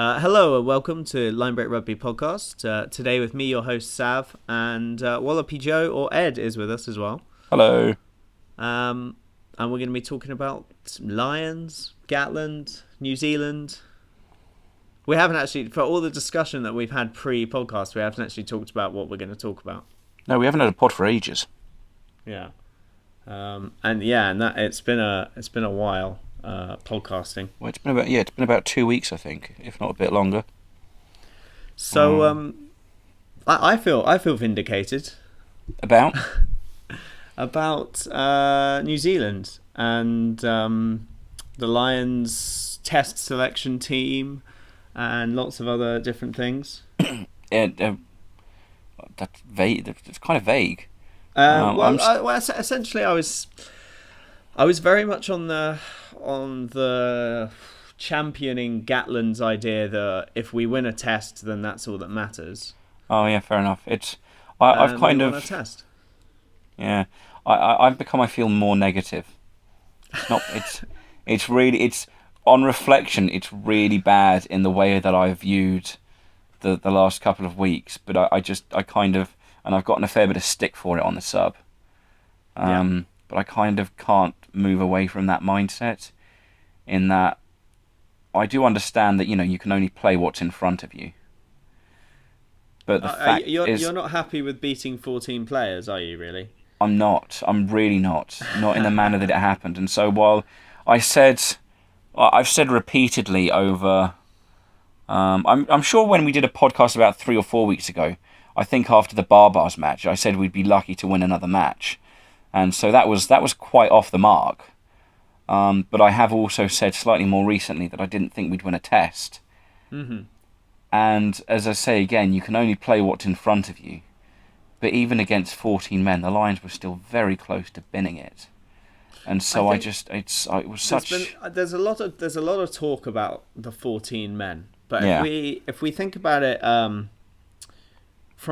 Hello and welcome to Linebreak Rugby podcast. Today with me, your host Sav, and WallopyJoe or Ed is with us as well. Hello. And we're going to be talking about Lions, Gatland, New Zealand. We haven't actually, for all the discussion that we've had pre-podcast, we haven't actually talked about what we're going to talk about. No, we haven't had a pod for ages. Yeah. And that it's been a while podcasting. Well, it's been about 2 weeks, I think, if not a bit longer. So I feel vindicated About about New Zealand and the Lions test selection team and lots of other different things. That's vague. It's kind of vague. Essentially, I was very much on the championing Gatland's idea that if we win a test, then that's all that matters. Oh yeah, fair enough. I've kind of won a test. Yeah. I've become. I feel more negative. It's not. It's on reflection. It's really bad in the way that I've viewed the last couple of weeks. But I kind of, and I've gotten a fair bit of stick for it on the sub. But I kind of can't move away from that mindset. In that, I do understand that you can only play what's in front of you. But the fact is, you're not happy with beating 14 players, are you? Really? I'm not. I'm really not. Not in the manner that it happened. And so while I've said repeatedly over, I'm sure when we did a podcast about 3 or 4 weeks ago, I think after the Barbars match, I said we'd be lucky to win another match. And so that was quite off the mark. But I have also said slightly more recently that I didn't think we'd win a test. Mm-hmm. And as I say again, you can only play what's in front of you. But even against 14 men, the Lions were still very close to binning it. And so it was such. There's a lot of talk about the 14 men, but Yeah. if we think about it from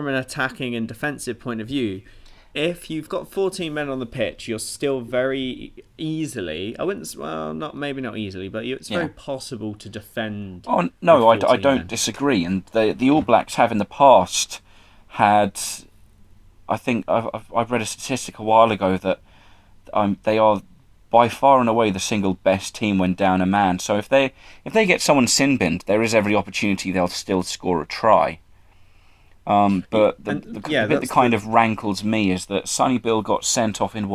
an attacking and defensive point of view, if you've got 14 men on the pitch, you're still very easily. Maybe not easily, but it's very possible to defend. Oh no, I don't men. disagree. And the All Blacks have in the past had. I think I've read a statistic a while ago that they are by far and away the single best team when down a man. So if they get someone sin-binned, there is every opportunity they'll still score a try. But the bit that kind of rankles me is that Sonny Bill got sent off in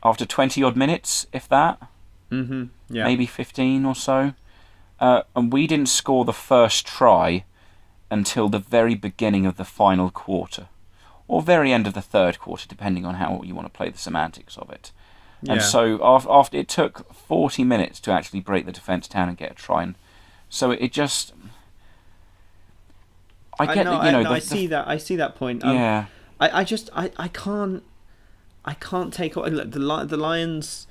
after 20 odd minutes, if that. Mm-hmm. Yeah. Maybe 15 or so. And we didn't score the first try until the very beginning of the final quarter. Or very end of the third quarter, depending on how you want to play the semantics of it. Yeah. And so after it took 40 minutes to actually break the defence down and get a try. And so it just... I see that point. Yeah. I can't take the Lions.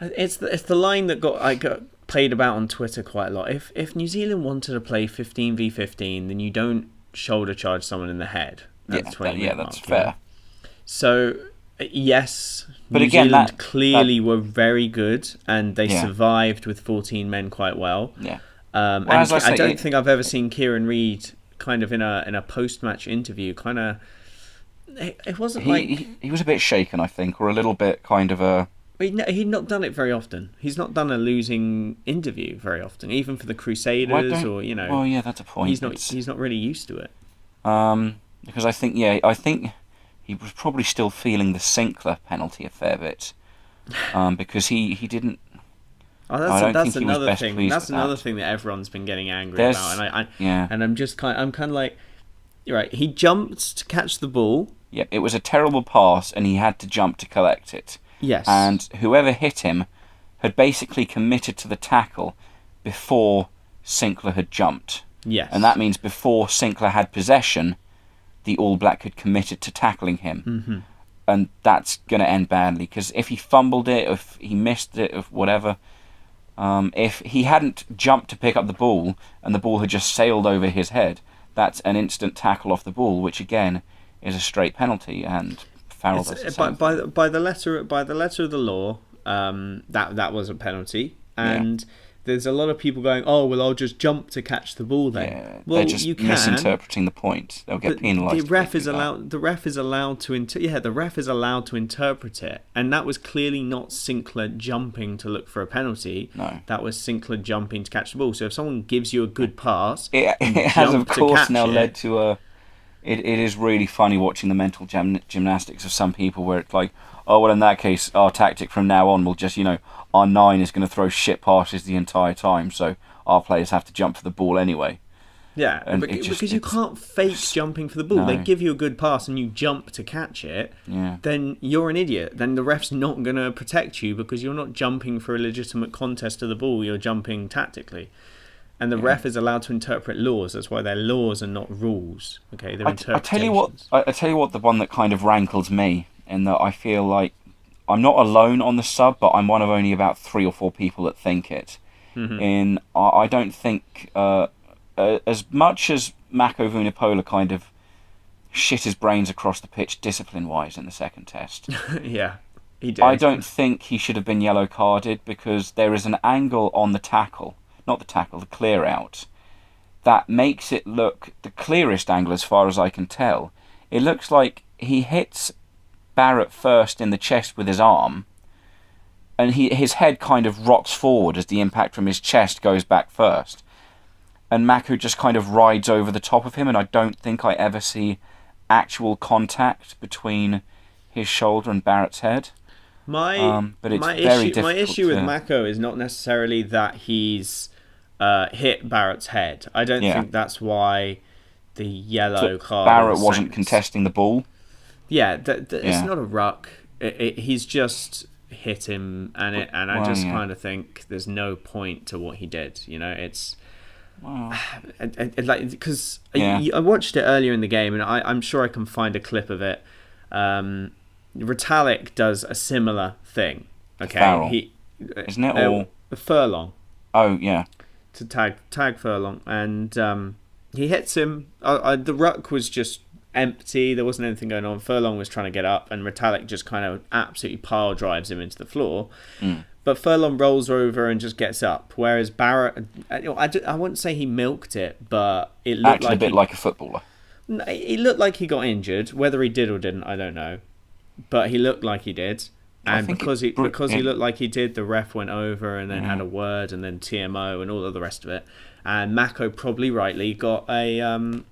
It's the line that got played about on Twitter quite a lot. If New Zealand wanted to play 15v15, then you don't shoulder charge someone in the head. That's fair. So yes, but New again, Zealand clearly were very good, and they survived with 14 men quite well. Yeah. And I don't think I've ever seen Kieran Reid kind of in a post-match interview. Kind of, it wasn't he was a bit shaken, I think, or a little bit kind of a. He'd not done it very often. He's not done a losing interview very often, even for the Crusaders or Well, yeah, that's a point. He's not really used to it. Because I think he was probably still feeling the Sinclair penalty a fair bit, because he didn't. Oh, that's another thing. That's another thing that everyone's been getting angry about, and I'm kind of like, you're right. He jumped to catch the ball. Yeah, it was a terrible pass, and he had to jump to collect it. Yes. And whoever hit him had basically committed to the tackle before Sinclair had jumped. Yes. And that means before Sinclair had possession, the All Black had committed to tackling him. Mm-hmm. And that's going to end badly, because if he fumbled it, if he missed it, if whatever, if he hadn't jumped to pick up the ball and the ball had just sailed over his head, that's an instant tackle off the ball, which again is a straight penalty. And Farrell does the same. By the letter of the law, that was a penalty, and there's a lot of people going, oh, well, I'll just jump to catch the ball then. Yeah, Well, they're just you can, misinterpreting the point. They'll get penalised. The ref is allowed. The ref is allowed to. The ref is allowed to interpret it, and that was clearly not Sinclair jumping to look for a penalty. No, that was Sinclair jumping to catch the ball. So if someone gives you a good pass, it has of course now led to a. It is really funny watching the mental gymnastics of some people, where it's like, oh well, in that case, our tactic from now on will just, our 9 is going to throw shit passes the entire time, so our players have to jump for the ball anyway. Yeah, because you can't fake jumping for the ball. No. They give you a good pass and you jump to catch it, then you're an idiot. Then the ref's not going to protect you because you're not jumping for a legitimate contest of the ball, you're jumping tactically. And the ref is allowed to interpret laws. That's why they're laws and not rules. Okay, they're interpretations. I tell you what, the one that kind of rankles me, in that I feel like I'm not alone on the sub, but I'm one of only about 3 or 4 people that think it. Mm-hmm. I don't think, as much as Mako Vunipola kind of shit his brains across the pitch discipline-wise in the second test. Yeah, he did. I don't think he should have been yellow carded, because there is an angle on the tackle, not the tackle, the clear out, that makes it look the clearest angle as far as I can tell. It looks like he hits Barrett first in the chest with his arm, and his head kind of rocks forward as the impact from his chest goes back first, and Mako just kind of rides over the top of him, and I don't think I ever see actual contact between his shoulder and Barrett's head. My issue with Mako is not necessarily that he's hit Barrett's head. I don't think that's why the yellow card. Barrett wasn't contesting the ball. Yeah, it's not a ruck. He's just hit him, and I just kind of think there's no point to what he did. It's like, because I watched it earlier in the game, and I'm sure I can find a clip of it. Retallick does a similar thing. Okay, isn't it all Furlong? Oh yeah, to tag Furlong, and he hits him. The ruck was just empty. There wasn't anything going on. Furlong was trying to get up, and Retallick just kind of absolutely pile drives him into the floor. But Furlong rolls over and just gets up. Whereas Barrett, I wouldn't say he milked it, but it looked actually a bit like a footballer. He looked like he got injured. Whether he did or didn't, I don't know. But he looked like he did. And because he looked like he did, the ref went over and then had a word, and then TMO and all of the rest of it. And Mako probably rightly got a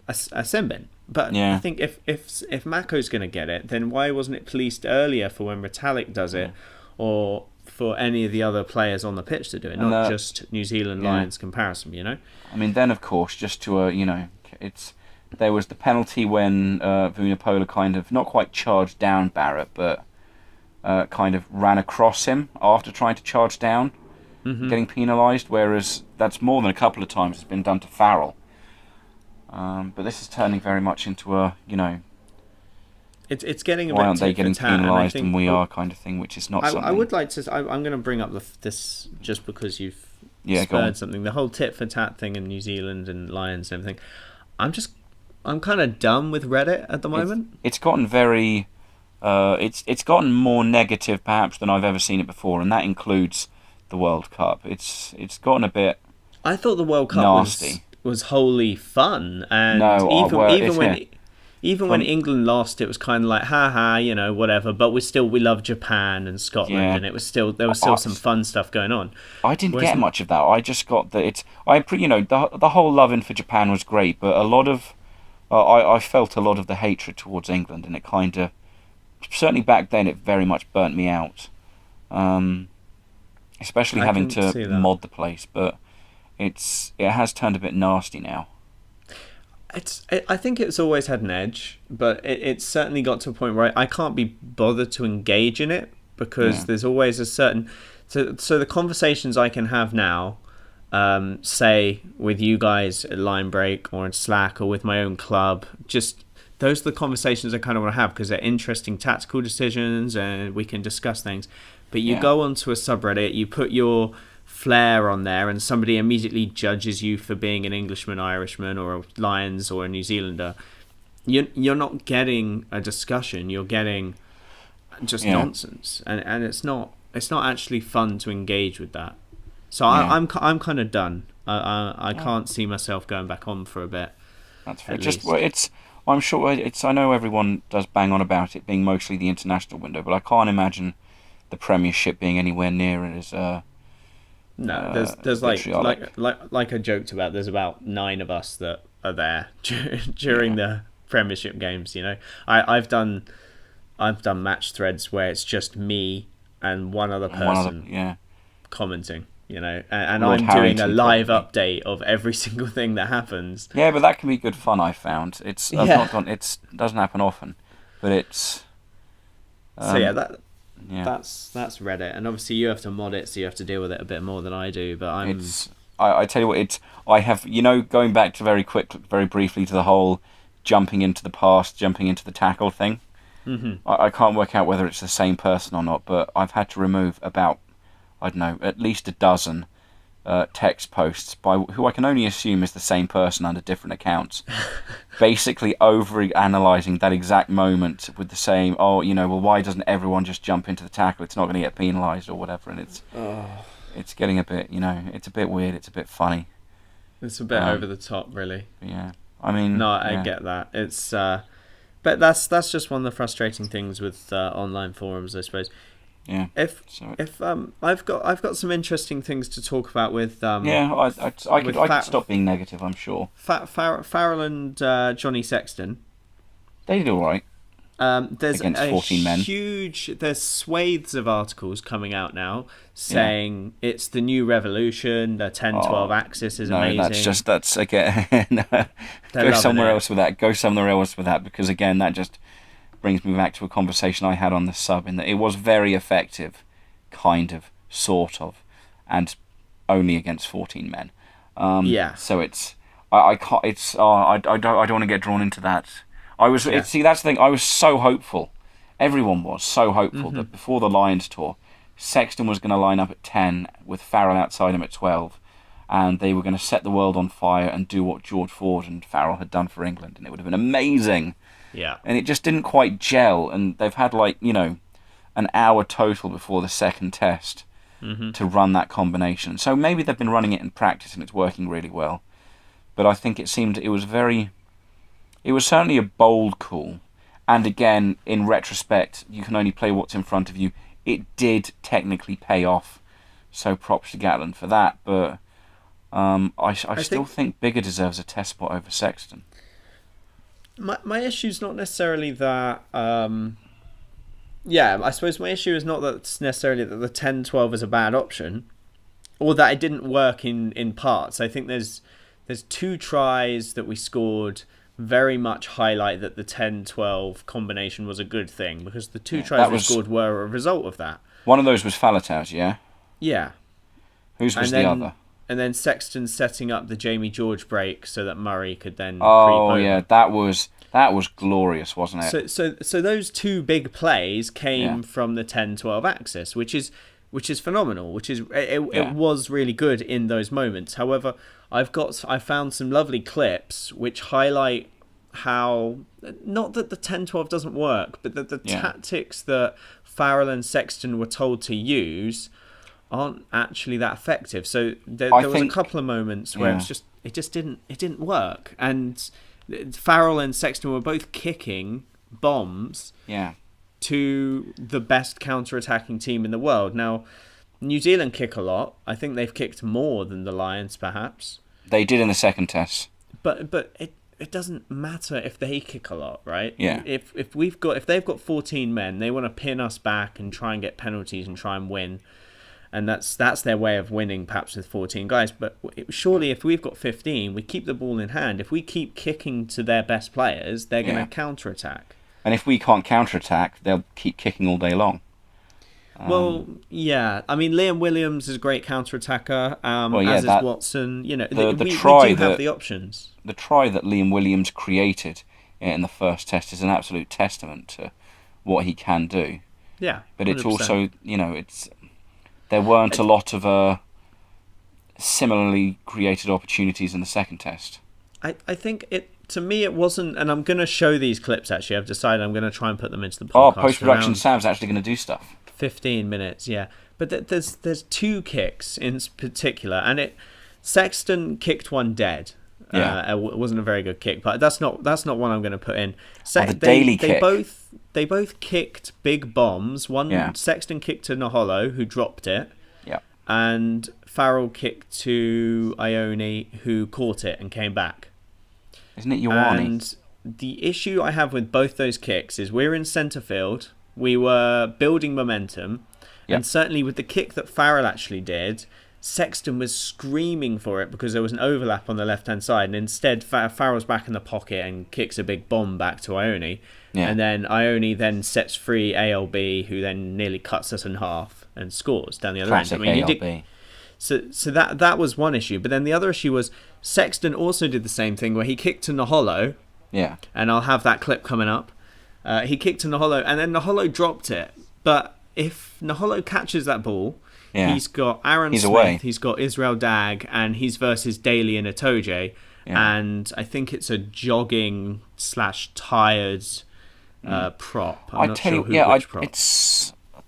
sin bin. But I think if Mako's going to get it, then why wasn't it policed earlier for when Retallick does it, or for any of the other players on the pitch to do it, not just New Zealand Lions comparison, I mean, then of course, just to there was the penalty when Vunipola kind of not quite charged down Barrett, but kind of ran across him after trying to charge down, getting penalised. Whereas that's more than a couple of times it's been done to Farrell. But this is turning very much into a It's getting a why bit aren't they getting penalised and we are kind of thing, which is not something. I would like to. I'm going to bring up this just because you've spurred something. The whole tit for tat thing in New Zealand and Lions and everything. I'm kind of done with Reddit at the moment. It's gotten very. It's gotten more negative perhaps than I've ever seen it before, and that includes the World Cup. It's gotten a bit. I thought the World Cup nasty. was wholly fun, and even when England lost, it was kind of like whatever. But we love Japan and Scotland, and there was still some fun stuff going on. I didn't get much of that. I just got that the whole loving for Japan was great, but a lot of I felt a lot of the hatred towards England, and it kind of certainly back then it very much burnt me out, especially having to mod the place, but. It has turned a bit nasty now. I think it's always had an edge, but it's certainly got to a point where I can't be bothered to engage in it, because there's always a certain... So the conversations I can have now, say with you guys at Linebreak or in Slack or with my own club, just those are the conversations I kind of want to have, because they're interesting tactical decisions and we can discuss things. But you go onto a subreddit, you put your flair on there, and somebody immediately judges you for being an Englishman, Irishman, or a Lions or a New Zealander. You're not getting a discussion. You're getting just nonsense, and it's not actually fun to engage with that. So Yeah. I'm kind of done. I can't see myself going back on for a bit. That's fair. At Just least. well, I'm sure it's. I know everyone does bang on about it being mostly the international window, but I can't imagine the Premiership being anywhere near it as No, there's vitriolic. like I joked about. There's about 9 of us that are there during the Premiership games. You know, I've done match threads where it's just me and one other And one other, person yeah. commenting. You know, and Lord I'm doing a Harrington, live probably. update of every single thing that happens. Yeah, but that can be good fun. I found I've Yeah. not done. It doesn't happen often, but it's. So yeah, that's Reddit, and obviously you have to mod it, so you have to deal with it a bit more than I do. But I tell you what, I have, going back to very briefly to the whole jumping into the past, jumping into the tackle thing. Mm-hmm. I can't work out whether it's the same person or not, but I've had to remove about, I don't know, at least a dozen text posts by who I can only assume is the same person under different accounts, basically over-analysing that exact moment with the same, well, why doesn't everyone just jump into the tackle? It's not going to get penalised or whatever, and it's getting a bit, it's a bit weird, it's a bit funny. It's a bit over the top, really. Yeah, I mean... No, I get that. It's... but that's just one of the frustrating things with online forums, I suppose. Yeah. If I've got some interesting things to talk about with I could stop being negative, I'm sure. Farrell and Johnny Sexton. They did all right. There's against 14 men. There's swathes of articles coming out now saying it's the new revolution. The 10-12 axis is amazing. That's again. Go somewhere else with that. Go somewhere else with that, because again, that just brings me back to a conversation I had on the sub, in that it was very effective, kind of, sort of, and only against 14 men. So it's I can't. I don't want to get drawn into that. See, that's the thing. I was so hopeful. Everyone was so hopeful that before the Lions tour, Sexton was going to line up at 10 with Farrell outside him at 12, and they were going to set the world on fire and do what George Ford and Farrell had done for England, and it would have been amazing. Yeah. And it just didn't quite gel, and they've had an hour total before the second test to run that combination. So maybe they've been running it in practice and it's working really well. But I think it was certainly a bold call. And again, in retrospect, you can only play what's in front of you. It did technically pay off. So props to Gatland for that. But I still think Biggar deserves a test spot over Sexton. My issue's not necessarily that... I suppose my issue is not that it's necessarily that the 10-12 is a bad option, or that it didn't work in parts. I think there's 2 tries that we scored very much highlight that the 10-12 combination was a good thing, because the 2 tries we scored were a result of that. One of those was Falatau's, yeah? Yeah. Whose was the other? And then Sexton setting up the Jamie George break so that Murray could then creep over. Yeah, that was glorious, wasn't it? So those 2 big plays came from the 10-12 axis, which is phenomenal. It was really good in those moments. However, I found some lovely clips which highlight how, not that the 10-12 doesn't work, but that the tactics that Farrell and Sexton were told to use aren't actually that effective. So there was a couple of moments where it just didn't work, and Farrell and Sexton were both kicking bombs to the best counter-attacking team in the world. Now, New Zealand kick a lot. I think they've kicked more than the Lions, perhaps. They did in the second test. But it doesn't matter if they kick a lot, right? Yeah. If they've got 14 men, they want to pin us back and try and get penalties and try and win. And that's their way of winning, perhaps with 14 guys. But surely if we've got 15, we keep the ball in hand. If we keep kicking to their best players, they're going to counter-attack. And if we can't counter-attack, they'll keep kicking all day long. Well, yeah. I mean, Liam Williams is a great counter-attacker, as is Watson. We do have the options. The try that Liam Williams created in the first test is an absolute testament to what he can do. Yeah, 100%. But it's also, there weren't a lot of similarly created opportunities in the second test. I think to me it wasn't, and I'm going to show these clips actually. I've decided I'm going to try and put them into the podcast. Post-production Sam's actually going to do stuff. 15 minutes, yeah. But there's two kicks in particular, and Sexton kicked one dead. Yeah. It wasn't a very good kick, but that's not one I'm going to put in. The daily kick. They both kicked big bombs. One Sexton kicked to Naholo, who dropped it. Yeah. And Farrell kicked to Ione, who caught it and came back. Isn't it Ioane? And the issue I have with both those kicks is we're in centre field. We were building momentum. Yep. And certainly with the kick that Farrell actually did, Sexton was screaming for it because there was an overlap on the left-hand side. And instead, Farrell's back in the pocket and kicks a big bomb back to Ione. Yeah. And then Ione then sets free ALB, who then nearly cuts us in half and scores down the other Classic end. I mean, ALB. So that was one issue. But then the other issue was Sexton also did the same thing where he kicked to Naholo. Yeah. And I'll have that clip coming up. He kicked to Naholo, and then Naholo dropped it. But if Naholo catches that ball, he's got Aaron Smith, away. He's got Israel Dag, and he's versus Daly and Itoje. Yeah. And I think it's a jogging / tired prop. I'm not sure which prop.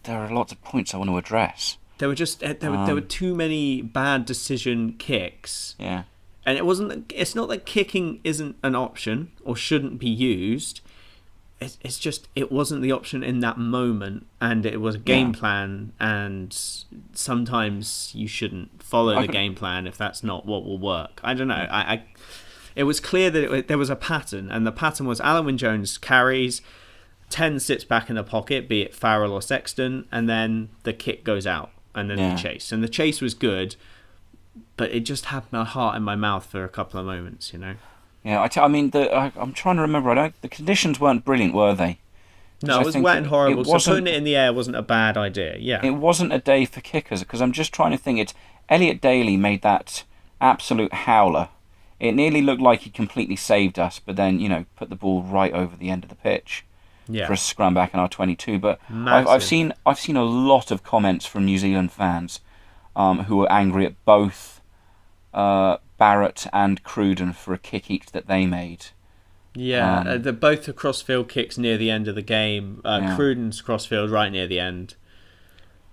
There are lots of points I want to address. There were too many bad decision kicks. Yeah. And it's not that kicking isn't an option or shouldn't be used. It's just it wasn't the option in that moment, and it was a game plan, and sometimes you shouldn't follow the game plan if that's not what will work. I don't know. It was clear that there was a pattern, and the pattern was Alan Wynne-Jones carries, 10 sits back in the pocket, be it Farrell or Sexton, and then the kick goes out, and then the chase. And the chase was good, but it just had my heart in my mouth for a couple of moments, you know. Yeah, I'm trying to remember. The conditions weren't brilliant, were they? No, it was wet and horrible. So putting it in the air wasn't a bad idea. Yeah, it wasn't a day for kickers because I'm just trying to think. Elliot Daly made that absolute howler. It nearly looked like he completely saved us, but then put the ball right over the end of the pitch for a scrum back in our 22. But I've seen a lot of comments from New Zealand fans who were angry at both Barrett and Cruden for a kick each that they made. Yeah, they're both the crossfield kicks near the end of the game. Cruden's crossfield right near the end.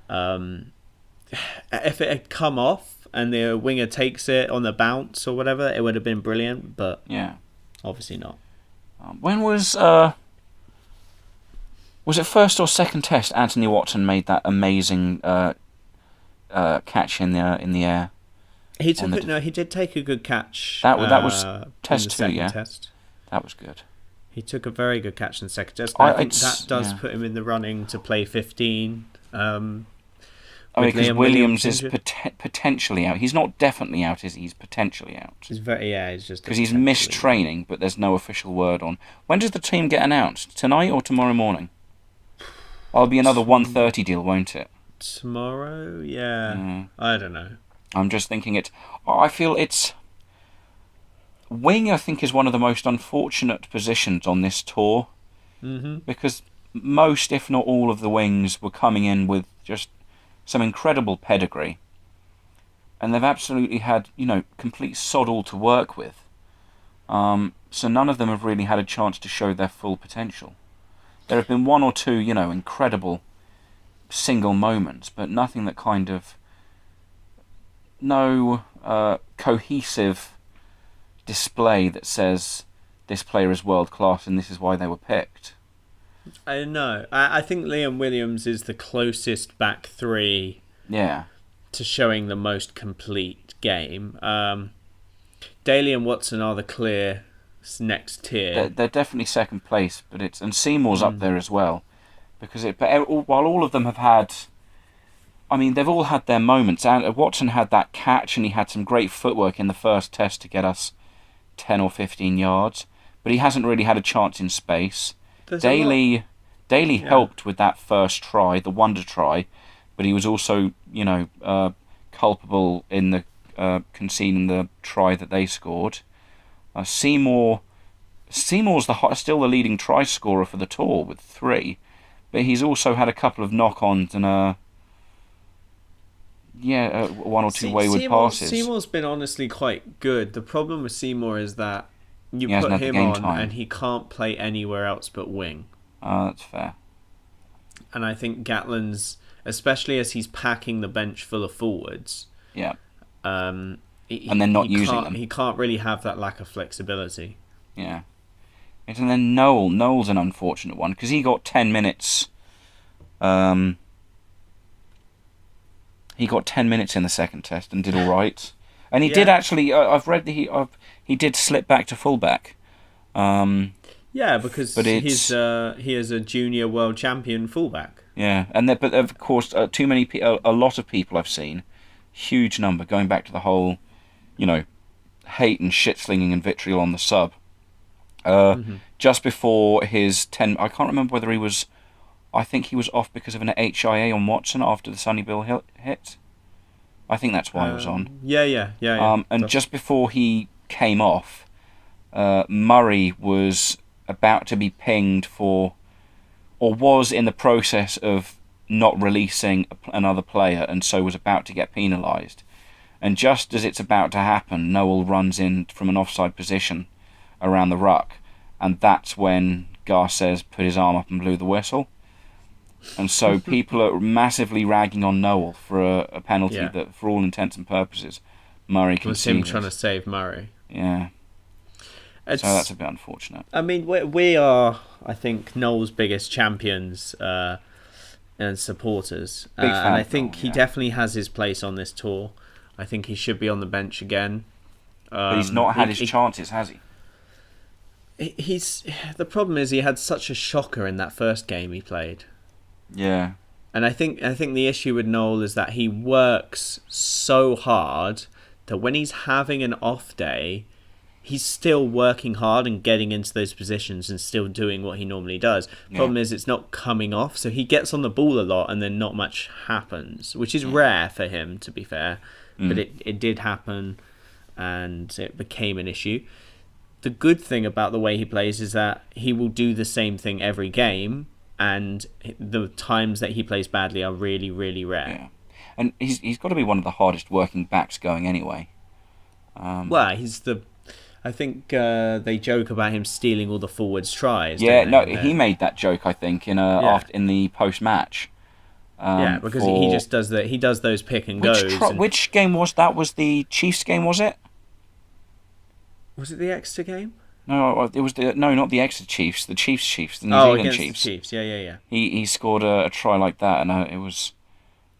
If it had come off and the winger takes it on the bounce or whatever, it would have been brilliant, but obviously not. When was it first or second test Anthony Watson made that amazing catch in the air? He did take a good catch. That was test 2, yeah. Test. That was good. He took a very good catch in the second test. I think that does put him in the running to play 15. Because Williams is potentially out. He's not definitely out, is he? He's potentially out. He's just because he's missed training, but there's no official word on. When does the team get announced? Tonight or tomorrow morning? I'll be another 1:30 deal, won't it? Tomorrow, yeah. I don't know. I'm just thinking I feel it's... Wing, I think, is one of the most unfortunate positions on this tour. Mm-hmm. Because most, if not all, of the wings were coming in with just some incredible pedigree. And they've absolutely had, complete sod all to work with. So none of them have really had a chance to show their full potential. There have been one or two, incredible single moments, but nothing that kind of... No cohesive display that says this player is world class and this is why they were picked. I don't know. I think Liam Williams is the closest back three to showing the most complete game. Daly and Watson are the clear next tier. They're definitely second place, and Seymour's up there as well. While all of them have had... they've all had their moments. And Watson had that catch, and he had some great footwork in the first test to get us 10 or 15 yards. But he hasn't really had a chance in space. Daly helped with that first try, the wonder try, but he was also, culpable in the conceding the try that they scored. Seymour's still the leading try scorer for the tour with 3, but he's also had a couple of knock-ons and one or two wayward passes. Seymour's been honestly quite good. The problem with Seymour is that you put him on and he can't play anywhere else but wing. That's fair. And I think Gatland's, especially as he's packing the bench full of forwards. Yeah. And then not using them. He can't really have that lack of flexibility. Yeah. And then Noel's an unfortunate one because he got 10 minutes. He got 10 minutes in the second test and did all right. And he did actually. I've read that he did slip back to fullback. Because he is a junior world champion fullback. Yeah, but of course, a lot of people I've seen, huge number going back to the whole, hate and shit slinging and vitriol on the sub. Just before his 10, I can't remember whether he was. I think he was off because of an HIA on Watson after the Sonny Bill hit. I think that's why he was on. Yeah. And just before he came off, Murray was about to be pinged for, or was in the process of not releasing another player, and so was about to get penalised. And just as it's about to happen, Noel runs in from an offside position around the ruck, and that's when Garces put his arm up and blew the whistle. And so people are massively ragging on Noel for a penalty that, for all intents and purposes, Murray conceded. Was him trying to save Murray. Yeah. So that's a bit unfortunate. I mean, we are, I think, Noel's biggest champions and supporters. Big fan and I of think Noel, he definitely has his place on this tour. I think he should be on the bench again. But he's not had his chances, has he? The problem is he had such a shocker in that first game he played. Yeah. And I think the issue with Noel is that he works so hard that when he's having an off day, he's still working hard and getting into those positions and still doing what he normally does. Problem is it's not coming off, so he gets on the ball a lot and then not much happens, which is rare for him, to be fair. But it did happen and it became an issue. The good thing about the way he plays is that he will do the same thing every game, and the times that he plays badly are really, really rare. Yeah. And he's got to be one of the hardest working backs going anyway. I think they joke about him stealing all the forwards' tries. Yeah, he made that joke, I think, in the post match. Because he just does that. He does those pick and goes. Which game was that? Was the Chiefs game? Was it? Was it the Exeter game? No, it was not the Exeter Chiefs. The Chiefs, the New Zealand Chiefs. The Chiefs. Yeah. He scored a try like that, and it was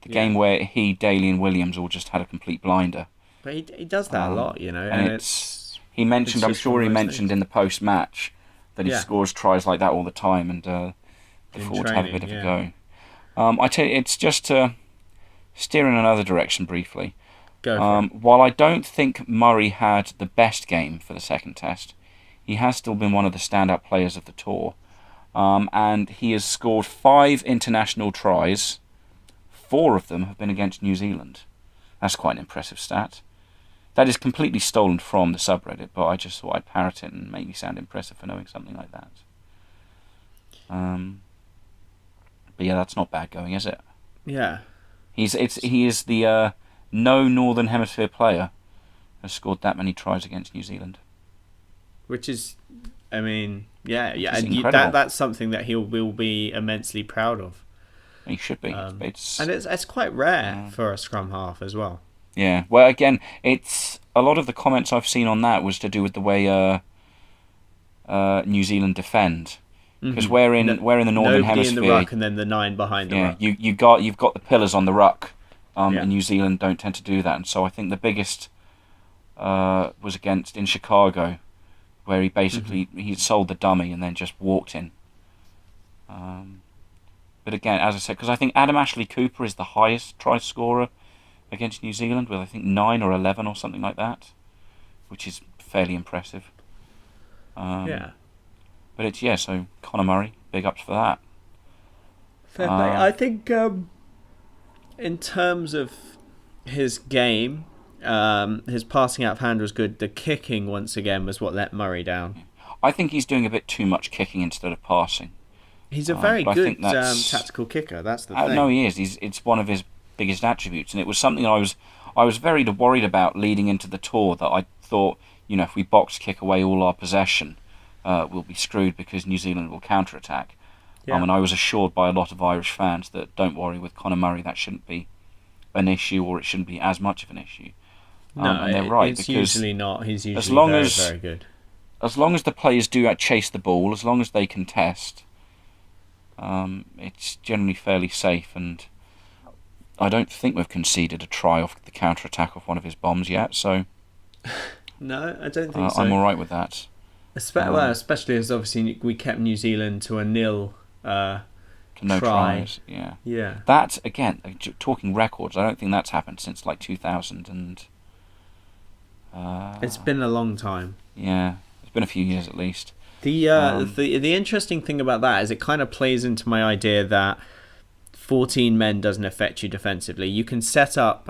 the game where he, Daly, and Williams all just had a complete blinder. But he does that a lot, And he mentioned. I'm sure he mentioned in the post match that he scores tries like that all the time, and the forwards have a bit of a go. I tell you, it's just to steer in another direction briefly. While I don't think Murray had the best game for the second test, he has still been one of the standout players of the tour. And he has scored 5 international tries. 4 of them have been against New Zealand. That's quite an impressive stat. That is completely stolen from the subreddit, but I just thought I'd parrot it and make me sound impressive for knowing something like that. But yeah, that's not bad going, is it? Yeah. He is the no Northern Hemisphere player has scored that many tries against New Zealand. Which is, I mean, and that's something that he will be immensely proud of. He should be. It's quite rare for a scrum half as well. Yeah. Well, again, it's a lot of the comments I've seen on that was to do with the way New Zealand defend. Because we're in the Northern Hemisphere. In the ruck and then the 9 behind the ruck. You've got the pillars on the ruck, and New Zealand don't tend to do that. And so I think the biggest was in Chicago, where he basically he sold the dummy and then just walked in. But again, as I said, because I think Adam Ashley Cooper is the highest try scorer against New Zealand with I think 9 or 11 or something like that, which is fairly impressive. But it's so Conor Murray, big ups for that. Fair play. I think in terms of his game, his passing out of hand was good. The kicking once again was what let Murray down. I think he's doing a bit too much kicking instead of passing. He's a very good tactical kicker. That's the thing. No, he is. It's one of his biggest attributes, and it was something I was very worried about leading into the tour. That I thought, if we box kick away all our possession, we'll be screwed because New Zealand will counter-attack. Yeah. And I was assured by a lot of Irish fans that don't worry with Conor Murray, that shouldn't be an issue, or it shouldn't be as much of an issue. No, And they're right, it's because usually not. He's as usually long very, as very good. as long as the players do chase the ball, as long as they contest, it's generally fairly safe. And I don't think we've conceded a try off the counter-attack of one of his bombs yet, so No, I don't think so. I'm all right with that. Especially as obviously we kept New Zealand to a 0 To no try. tries, yeah. Yeah. That, again, talking records, I don't think that's happened since like 2000 and... It's been a long time. Yeah, it's been a few years at least. The interesting thing about that is it kind of plays into my idea that 14 men doesn't affect you defensively. You can set up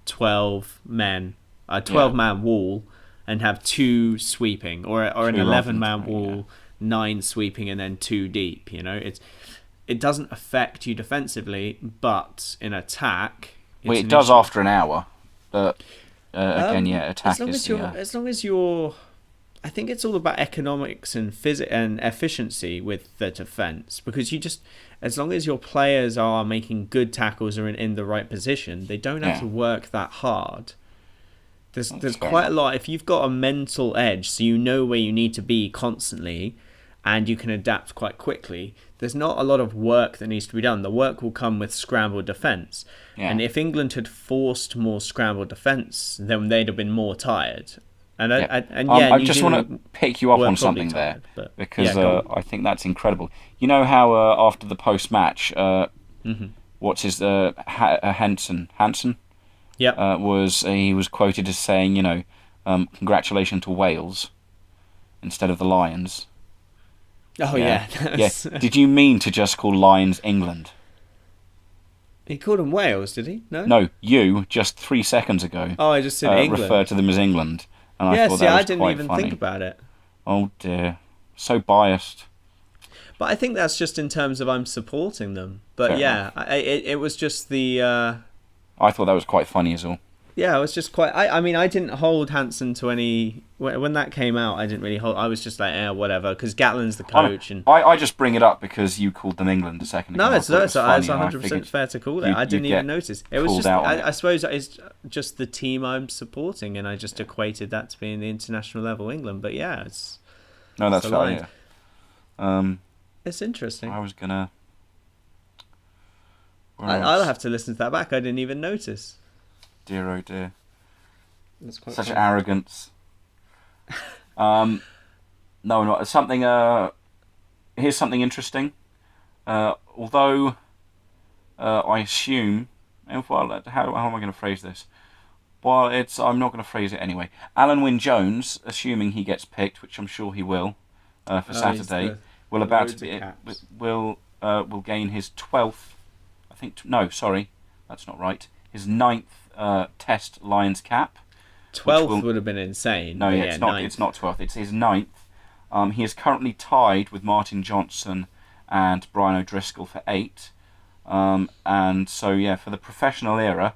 12 men, a 12-man wall, and have 2 sweeping, or an 11-man wall, 9 sweeping, and then 2 deep. You know, it doesn't affect you defensively, but in attack, it does after an hour. But again, attack as long as you're. I think it's all about economics and and efficiency with the defense, because as long as your players are making good tackles or in the right position, they don't have to work that hard. There's quite a lot. If you've got a mental edge, so you know where you need to be constantly, and you can adapt quite quickly, there's not a lot of work that needs to be done. The work will come with scrambled defence. Yeah. And if England had forced more scrambled defence, then they'd have been more tired. I just want to pick you up on something tired, there, because I think that's incredible. You know how after the post-match, what's his Hansen? Yeah, he was quoted as saying, congratulations to Wales instead of the Lions. Oh yeah. Did you mean to just call Lions England? He called them Wales, did he? No, you just 3 seconds ago. Oh, I just said England. Referred to them as England. And I thought I didn't even think about it. Oh dear, so biased. But I think that's just in terms of I'm supporting them. But it was just the. I thought that was quite funny as all. Yeah, it was just quite. I mean, I didn't hold Hansen to any. When that came out, I didn't really hold. I was just like, whatever, because Gatland's the coach, and I just bring it up because you called them England a second ago. No, it's 100% fair to call it. I didn't even notice. It was just. I suppose it's just the team I'm supporting, and I just equated that to being the international level England. But yeah, it's. No, that's fair. Yeah. It's interesting. I was gonna. I'll have to listen to that back. I didn't even notice. Dear oh dear. That's quite such funny. Arrogance. No, not something. Here's something interesting. Although I assume, how am I going to phrase this? Well, I'm not going to phrase it anyway. Alan Wynne-Jones, assuming he gets picked, which I'm sure he will, for Saturday, will gain his 12th. I think no, sorry, that's not right. His 9th Test Lions cap. 12th would have been insane. No, it's not. 9th. It's not 12th. It's his 9th. He is currently tied with Martin Johnson and Brian O'Driscoll for 8. And so, for the professional era,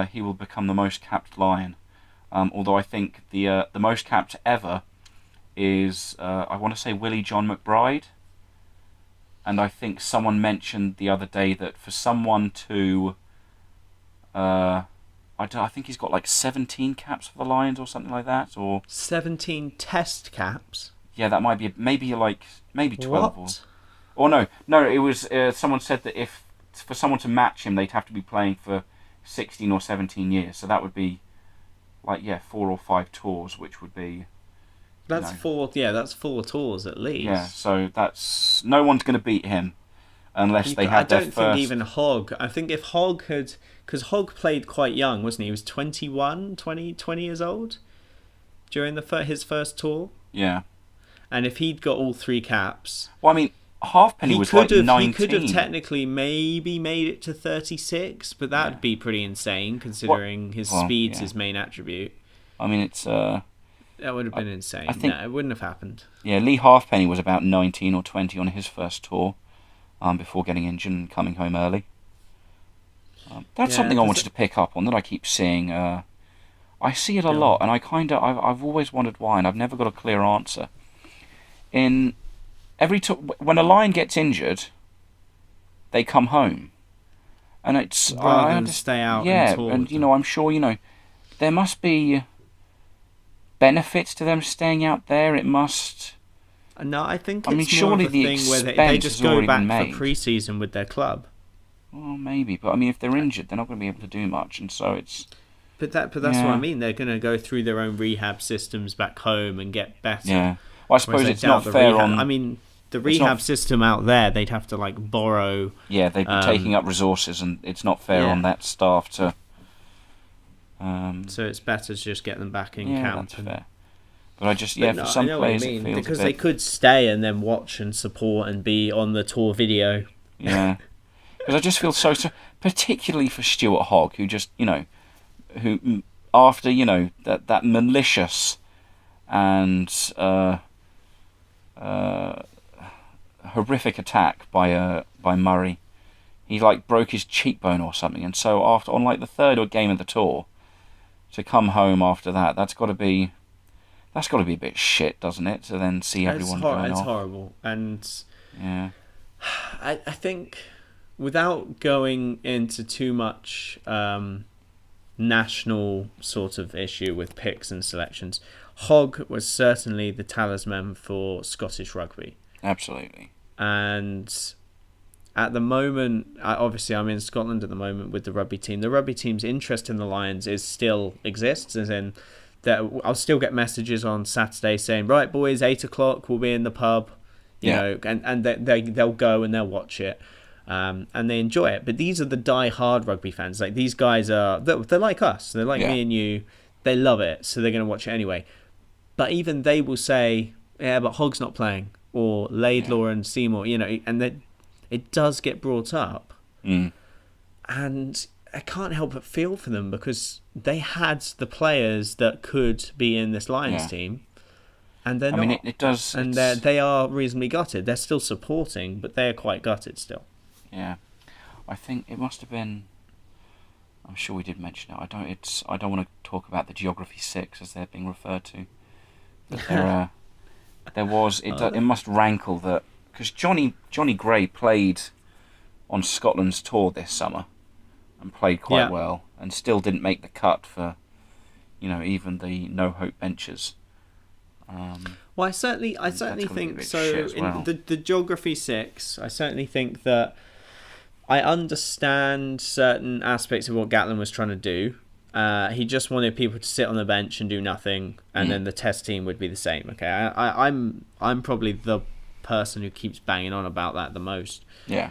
he will become the most capped Lion. Although I think the most capped ever is, I want to say, Willie John McBride. And I think someone mentioned the other day that for someone to... I think he's got like 17 caps for the Lions or something like that, or 17 Test caps. Yeah, that might be maybe 12. What? Or no. It was someone said that if for someone to match him, they'd have to be playing for 16 or 17 years. So that would be 4 or 5 tours, which would be. That's 4. Yeah, that's 4 tours at least. Yeah, so that's no one's going to beat him. Unless they had their first... I don't think even Hogg... I think if Hogg had... Because Hogg played quite young, wasn't he? He was 20 years old during his first tour. Yeah. And if he'd got all 3 caps... Well, I mean, Halfpenny was 19. He could have technically maybe made it to 36, but that'd be pretty insane, considering his speed's his main attribute. I mean, it's... That would have been insane. I think, no, it wouldn't have happened. Yeah, Lee Halfpenny was about 19 or 20 on his first tour. Before getting injured and coming home early. That's something I wanted to pick up on that I keep seeing. I see it a lot, and I've always wondered why, and I've never got a clear answer. In when a lion gets injured, they come home, and it's rather than stay out. Yeah, and I'm sure there must be benefits to them staying out there. It must. No, I think I mean, it's more surely of a the thing where they expense just has go already back been for made. pre-season with their club. Well, maybe, but I mean, if they're injured, they're not going to be able to do much, and so it's. But that's what I mean. They're going to go through their own rehab systems back home and get better. Yeah. Well, I suppose it's not fair on. I mean, the rehab system out there, they'd have to borrow. Yeah, they'd be taking up resources, and it's not fair on that staff to. So it's better to just get them back in camp. Yeah, that's fair. But I just for some players it feels because a bit... they could stay and then watch and support and be on the tour video. Yeah, because I just feel so particularly for Stuart Hogg, who just who after that malicious and horrific attack by Murray, he broke his cheekbone or something, and so on the third game of the tour, to come home after that, that's got to be a bit shit, doesn't it? To then see everyone going off. It's horrible, and yeah, I think without going into too much national sort of issue with picks and selections, Hogg was certainly the talisman for Scottish rugby. Absolutely. And at the moment, obviously I'm in Scotland at the moment with the rugby team. The rugby team's interest in the Lions still exists, as in that I'll still get messages on Saturday saying, right boys, 8:00 we'll be in the pub, you know, and they'll go and they'll watch it. And they enjoy it. But these are the die-hard rugby fans. These guys they're like us. They're like me and you. They love it, so they're going to watch it anyway. But even they will say, yeah, but Hogg's not playing, or Laidlaw and Seymour, and it does get brought up. And I can't help but feel for them, because they had the players that could be in this Lions team. And they're not. I mean, it does... And they are reasonably gutted. They're still supporting, but they're quite gutted still. Yeah, I think it must have been. I'm sure we did mention it. I don't want to talk about the Geography 6 as they're being referred to. But there was. It must rankle that, because Johnny Gray played on Scotland's tour this summer and played quite well, and still didn't make the cut for, even the no hope benches. Well, I certainly think so. In the Geography 6, I certainly think that I understand certain aspects of what Gatland was trying to do. He just wanted people to sit on the bench and do nothing, and then the test team would be the same. Okay, I'm probably the person who keeps banging on about that the most. Yeah.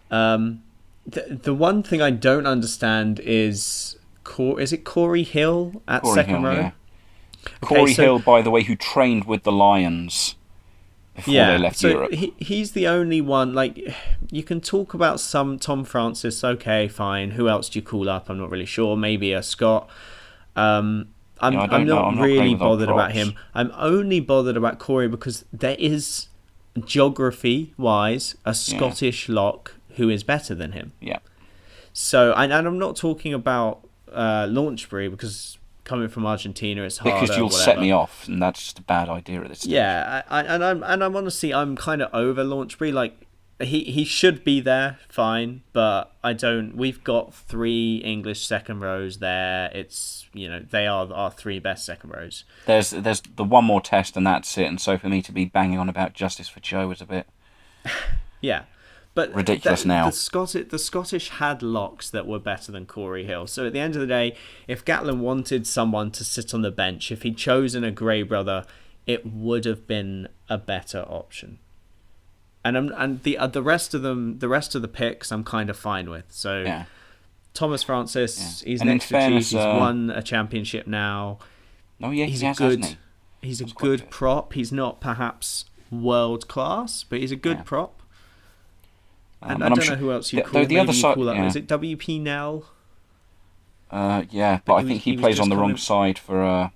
The one thing I don't understand is it Corey Hill at second row? Yeah. Corey Hill, by the way, who trained with the Lions before they left Europe. He's the only one. You can talk about some Tom Francis, okay, fine. Who else do you call up? I'm not really sure. Maybe a Scott. I'm not really bothered about him. I'm only bothered about Corey because there is, geography-wise, a Scottish lock who is better than him. Yeah. So, and I'm not talking about Launchbury, because coming from Argentina, it's harder. Because you'll set me off, and that's just a bad idea at this stage. Yeah, I'm honestly, I'm kind of over Launchbury. He should be there, fine, but I don't. We've got 3 English second rows there. It's they are our 3 best second rows. There's the one more test, and that's it. And so for me to be banging on about justice for Joe was a bit but ridiculous now. The Scottish had locks that were better than Corey Hill. So at the end of the day, if Gatland wanted someone to sit on the bench, if he'd chosen a Gray brother, it would have been a better option. And the rest of the picks, I'm kind of fine with. So Thomas Francis, he's next to Jheez. He's won a championship now. Oh yeah, hasn't he? He's a good prop. He's not perhaps world class, but he's a good prop. And I don't know who else you call. The other side, is it WP Nell? Yeah, but I think he plays on the wrong side for.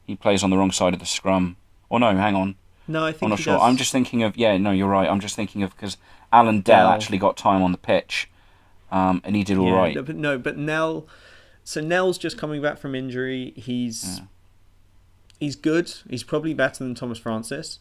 He plays on the wrong side of the scrum. Or no, hang on. No, I think I'm not sure. I'm just thinking of. Yeah, no, you're right. I'm just thinking of, because Alan Dell actually got time on the pitch, and he did all right. But Nell. So Nell's just coming back from injury. He's good. He's probably better than Thomas Francis,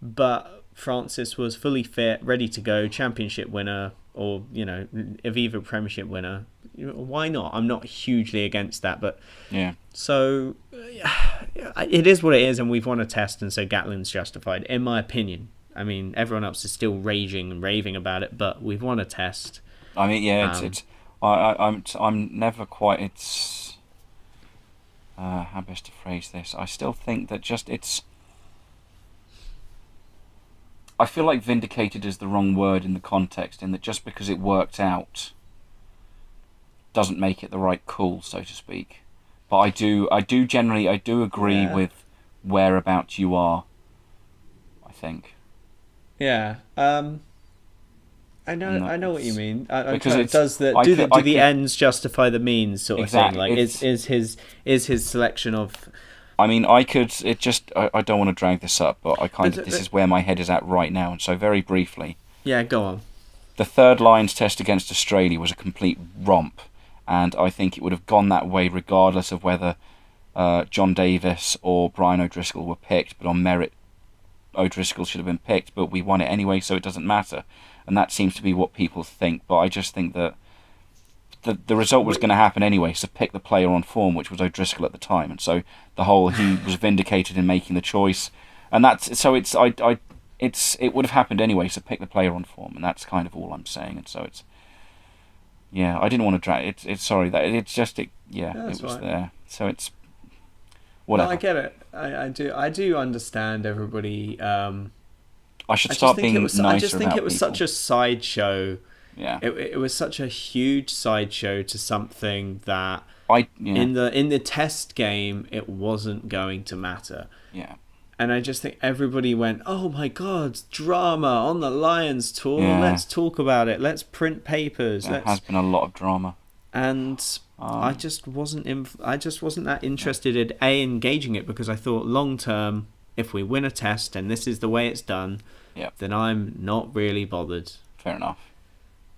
but Francis was fully fit, ready to go, championship winner, or Aviva Premiership winner, why not? I'm not hugely against that, but yeah. So it is what it is, and we've won a test, and so Gatland's justified, in my opinion. I mean, everyone else is still raging and raving about it, but we've won a test. I mean, yeah, I'm never quite. It's how best to phrase this? I still think that I feel like vindicated is the wrong word in the context, in that just because it worked out doesn't make it the right call, so to speak. But I do agree with whereabouts you are, I think. Yeah. I know what you mean. Because do the ends justify the means sort of thing? Like, is his selection of... I mean, I don't want to drag this up, but this is where my head is at right now. And so, very briefly... Yeah, go on. The third Lions test against Australia was a complete romp. And I think it would have gone that way regardless of whether John Davis or Brian O'Driscoll were picked. But on merit, O'Driscoll should have been picked. But we won it anyway, so it doesn't matter. And that seems to be what people think. But I just think that the result was going to happen anyway, so pick the player on form, which was O'Driscoll at the time. And so he was vindicated in making the choice. And it would have happened anyway, so pick the player on form. And that's kind of all I'm saying. And so it's... Yeah, I didn't want to drag it. It was there. So it's whatever. No, I get it. I do understand everybody. I should start being nicer about people. I just think it was such a sideshow. Yeah. It was such a huge sideshow to something that in the test game it wasn't going to matter. Yeah. And I just think everybody went, oh my God, drama on the Lions tour. Yeah. Let's talk about it. Let's print papers. There has been a lot of drama. And I just wasn't that interested in engaging it, because I thought long term, if we win a test and this is the way it's done, then I'm not really bothered. Fair enough.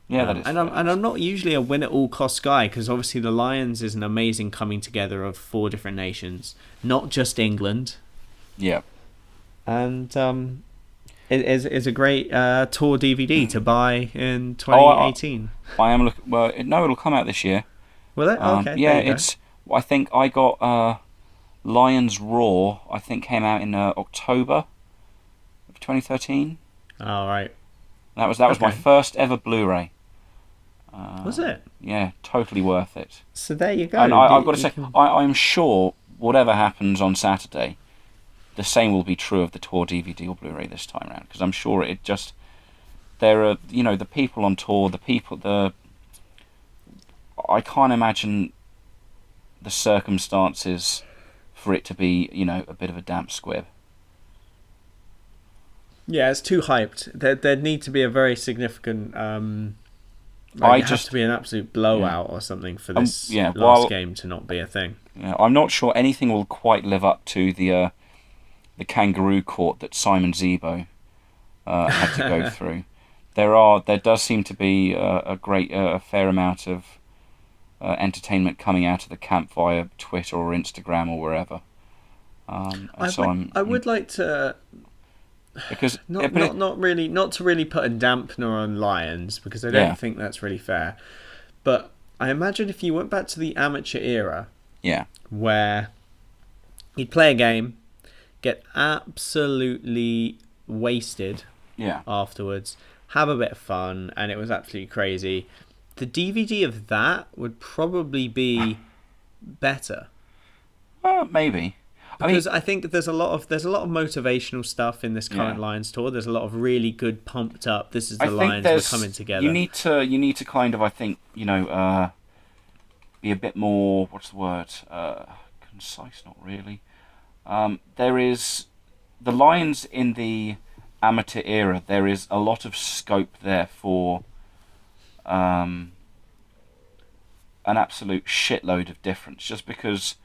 Yeah, that is. And I'm not usually a win at all costs guy, because obviously the Lions is an amazing coming together of 4 different nations, not just England. Yeah. And it is a great tour DVD to buy in 2018. I am looking. Well, it'll come out this year. Will it? Okay. Yeah, I think I got Lions Raw. I think came out in October of 2013. All right. That was my first ever Blu-ray. Was it? Yeah, totally worth it. So there you go. And I've got to say, I'm sure whatever happens on Saturday, the same will be true of the tour DVD or Blu-ray this time around, because I'm sure there are, the people on tour, I can't imagine the circumstances for it to be, a bit of a damp squib. Yeah, it's too hyped. There'd need to be a very significant... it has to be an absolute blowout or something for this last game to not be a thing. Yeah, I'm not sure anything will quite live up to the kangaroo court that Simon Zebo had to go through. There does seem to be a fair amount of entertainment coming out of the camp via Twitter or Instagram or wherever. I would like to, because not to really put a dampener on Lions, because I don't think that's really fair. But I imagine if you went back to the amateur era, where you'd play a game, get absolutely wasted afterwards, have a bit of fun, and it was absolutely crazy. The DVD of that would probably be better. Maybe. Because I think there's a lot of motivational stuff in this current Lions tour. There's a lot of really good pumped up. This is the Lions, we're coming together. You need to kind of, I think, be a bit more, what's the word? Concise, not really. There is the Lions in the amateur era. There is a lot of scope there for an absolute shitload of difference. Just because,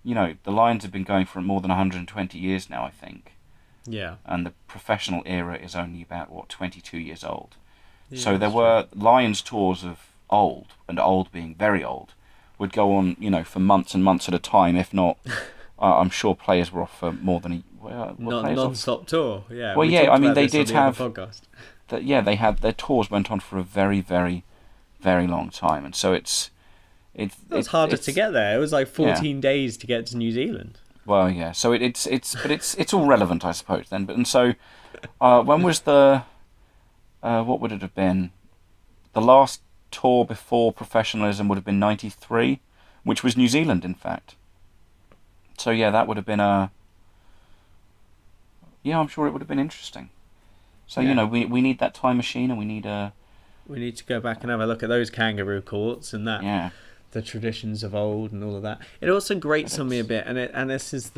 the Lions have been going for more than 120 years now, I think. Yeah. And the professional era is only about 22 years old. Yeah, so there were Lions tours of old, and old being very old, would go on, for months and months at a time, if not. I'm sure players were off for more than non-stop tour. Yeah. Well, we yeah. talked I mean, about they this on did the have other podcast. that. Yeah, they had their tours went on for a very, very, very long time, and so it's It was harder to get there. It was like 14 days to get to New Zealand. Well, yeah. So it's all relevant, I suppose. Then, but and so when was the what would it have been? The last tour before professionalism would have been '93, which was New Zealand, in fact. So yeah, that would have been I'm sure it would have been interesting. So we need that time machine, and we need We need to go back and have a look at those kangaroo courts and that. Yeah. The traditions of old and all of that. It also grates on me a bit, and this is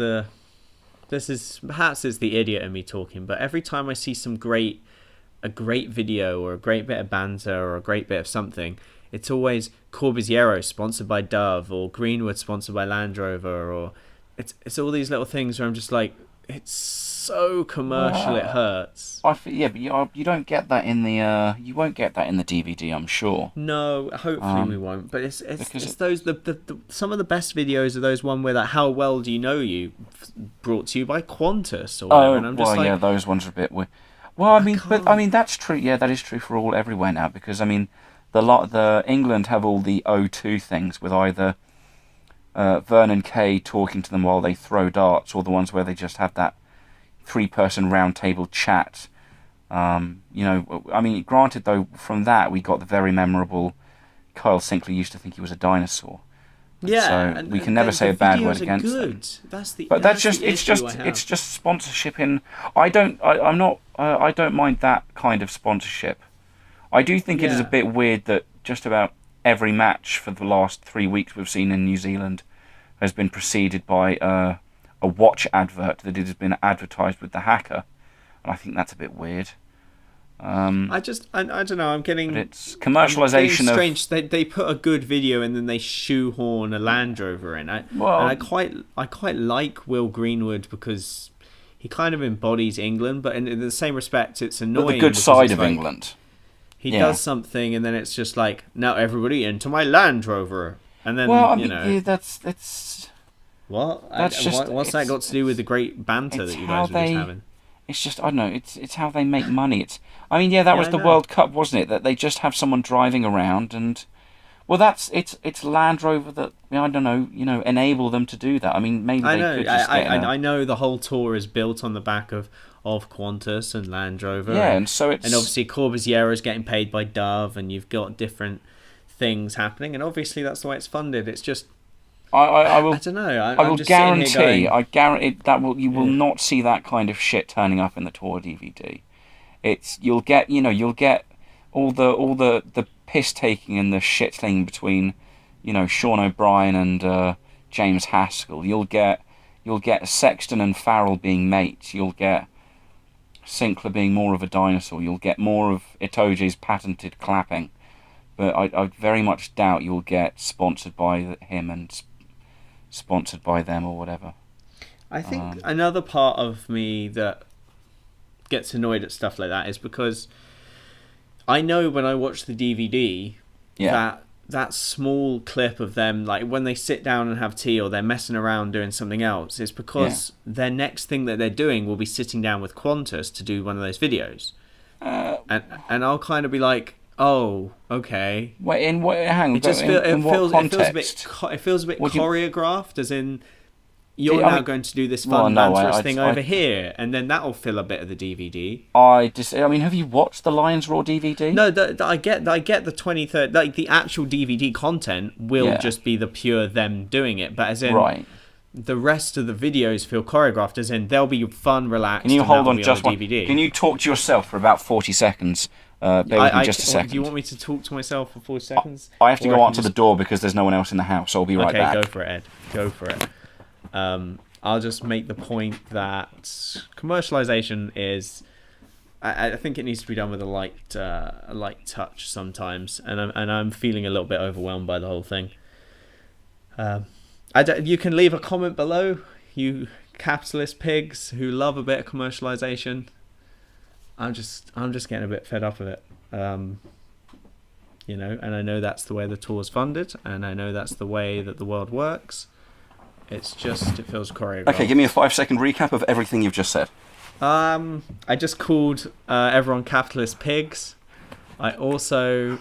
perhaps is the idiot in me talking, but every time I see a great video or a great bit of banter or a great bit of something, it's always Corbusiero sponsored by Dove or Greenwood sponsored by Land Rover, or it's all these little things where I'm just like, it's so commercial, it hurts. But you don't get that in the you won't get that in the DVD, I'm sure. No, hopefully we won't. But it's those the some of the best videos are those one where that How Well Do You Know You, brought to you by Qantas or whatever. And I'm just like, those ones are a bit weird. Well, I mean that's true. Yeah, that is true for everywhere now, because I mean the England have all the O2 things with either Vernon Kay talking to them while they throw darts, or the ones where they just have that 3-person round table chat. I mean, granted though, from that we got the very memorable Kyle Sinkley used to think he was a dinosaur. Yeah, so we can never say a bad word against them. It's just sponsorship in. I don't mind that kind of sponsorship. I do think it is a bit weird that just about every match for the last 3 weeks we've seen in New Zealand has been preceded by a watch advert that it has been advertised with the hacker, and I think that's a bit weird. I don't know. I'm getting. But it's commercialization of. Strange. They put a good video and then they shoehorn a Land Rover in. I quite like Will Greenwood because he kind of embodies England, but in the same respect, it's annoying. But the good side of England. He does something, and then it's just like, now everybody into my Land Rover, and then that's. What? What's that got to do with the great banter that you guys were just having? It's just, I don't know, it's how they make money. That was the World Cup, wasn't it? That they just have someone driving around and... Well, it's Land Rover that, I don't know, enable them to do that. I mean, maybe they could just I know the whole tour is built on the back of Qantas and Land Rover. Yeah, and so it's... And obviously Corbusiero is getting paid by Dove, and you've got different things happening, and obviously that's the way it's funded. It's just... I don't know. I will guarantee. I guarantee you will not see that kind of shit turning up in the tour DVD. You'll get all the piss taking and the shit thing between, Sean O'Brien and James Haskell. You'll get Sexton and Farrell being mates. You'll get Sinclair being more of a dinosaur. You'll get more of Itoje's patented clapping. But I very much doubt you'll get sponsored by him and sponsored by them or whatever. I think another part of me that gets annoyed at stuff like that is because I know when I watch the DVD that small clip of them, like when they sit down and have tea or they're messing around doing something else, is because their next thing that they're doing will be sitting down with Qantas to do one of those videos. And I'll kind of be like, oh, okay. Wait, hang on. It just feels a bit choreographed, as in you're now going to do this fun banterous thing over here, and then that'll fill a bit of the DVD. Have you watched the Lions Raw DVD? No, I get the 23rd, like the actual DVD content will just be the pure them doing it, but as in the rest of the videos feel choreographed, as in they'll be fun, relaxed. Can you hold on just one? DVD. Can you talk to yourself for about 40 seconds? Bear with me just a second. Do you want me to talk to myself for 40 seconds? I have to go out to the door because there's no one else in the house, so I'll be right back. Okay, go for it, Ed. Go for it. I'll just make the point that commercialization is... I think it needs to be done with a light touch sometimes, and I'm feeling a little bit overwhelmed by the whole thing. You can leave a comment below, you capitalist pigs who love a bit of commercialization. I'm just getting a bit fed up of it, and I know that's the way the tour's funded, and I know that's the way that the world works. It feels choreographed. Okay, give me a 5-second recap of everything you've just said. I just called everyone capitalist pigs. I also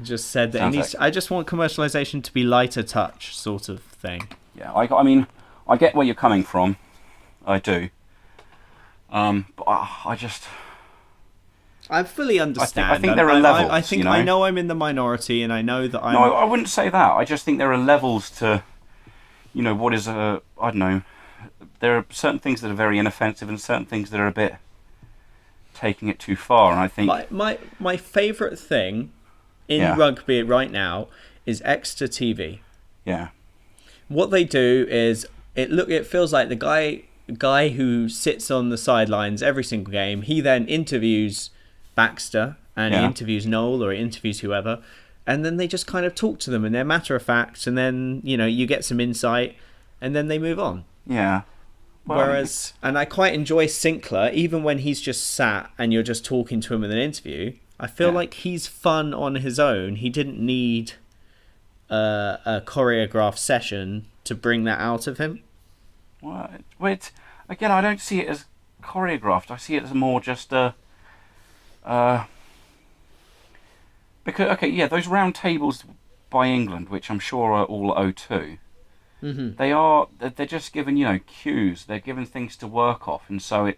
just said that I just want commercialization to be lighter touch, sort of thing. Yeah, I mean, I get where you're coming from. I do. But I fully understand. I think there are levels. I think I know I'm in the minority, and I know that I'm. No, I wouldn't say that. I just think there are levels to, what is I don't know. There are certain things that are very inoffensive, and certain things that are a bit taking it too far. And I think my favourite thing in rugby right now is extra TV. Yeah. What they do is it feels like the guy who sits on the sidelines every single game. He then interviews Baxter, and he interviews Noel, or he interviews whoever, and then they just kind of talk to them, and they're matter of fact, and then you get some insight, and then they move on. Yeah. Well, Whereas, and I quite enjoy Sinclair, even when he's just sat and you're just talking to him in an interview. I feel like he's fun on his own. He didn't need a choreographed session to bring that out of him. Well, again, I don't see it as choreographed. I see it as more just because those round tables by England, which I'm sure are all O2, they're just given cues. They're given things to work off, and so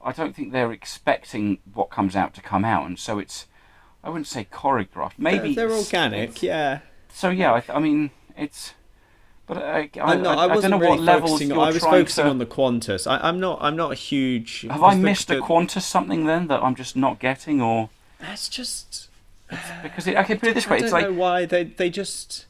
I don't think they're expecting what comes out to come out, and so I wouldn't say choreographed. Maybe they're organic, yeah. So yeah, I mean it's. But I don't know really what levels you're I was focusing on the Qantas. I'm not a huge. Have I missed a Qantas something then that I'm just not getting, or? That's just because put it this way. I don't know why they just.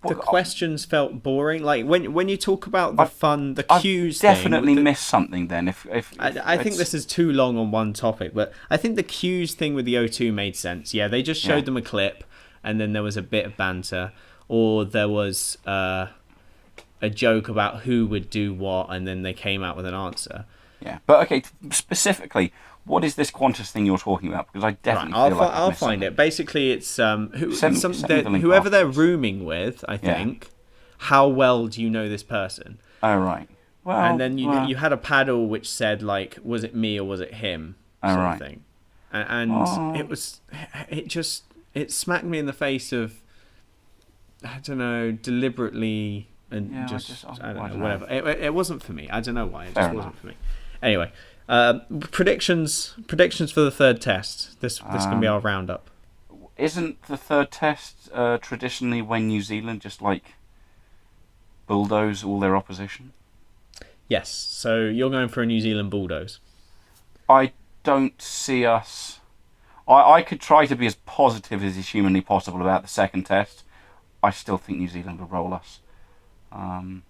The questions felt boring. Like when you talk about the fun, the cues. I've definitely missed something then. If I think this is too long on one topic, but I think the cues thing with the O2 made sense. Yeah, they just showed them a clip, and then there was a bit of banter, or there was a joke about who would do what, and then they came out with an answer. Yeah, but okay, specifically, what is this Qantas thing you're talking about? Because I definitely feel like I'll find it. Basically, it's whoever whoever they're rooming with. I think. Yeah. How well do you know this person? Oh right. Well, and then you had a paddle which said like, was it me or was it him? Sort of thing. And it smacked me in the face of, I don't know, deliberately. And I don't know, whatever. It wasn't for me. I don't know why. It just wasn't for me. Anyway, predictions for the third test. This can be our roundup. Isn't the third test traditionally when New Zealand just like bulldoze all their opposition? Yes. So you're going for a New Zealand bulldoze. I don't see us. I could try to be as positive as is humanly possible about the second test. I still think New Zealand will roll us. And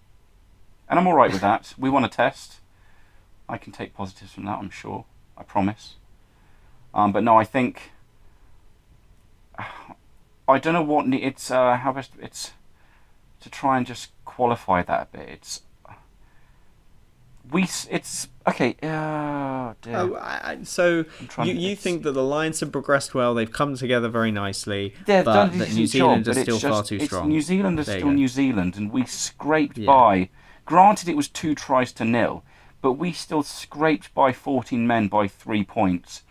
I'm all right with that. We won a test. I can take positives from that, I'm sure. I promise. But no, I think I don't know what it's how best it's to try and just qualify that a bit. It's okay. Oh dear. So you think that the Lions have progressed well? They've come together very nicely. They've but done a that decent New Zealand job, is still far too strong. New Zealand is still New Zealand, and we scraped by. Granted, it was 2-0, but we still scraped by 14 men by 3 points,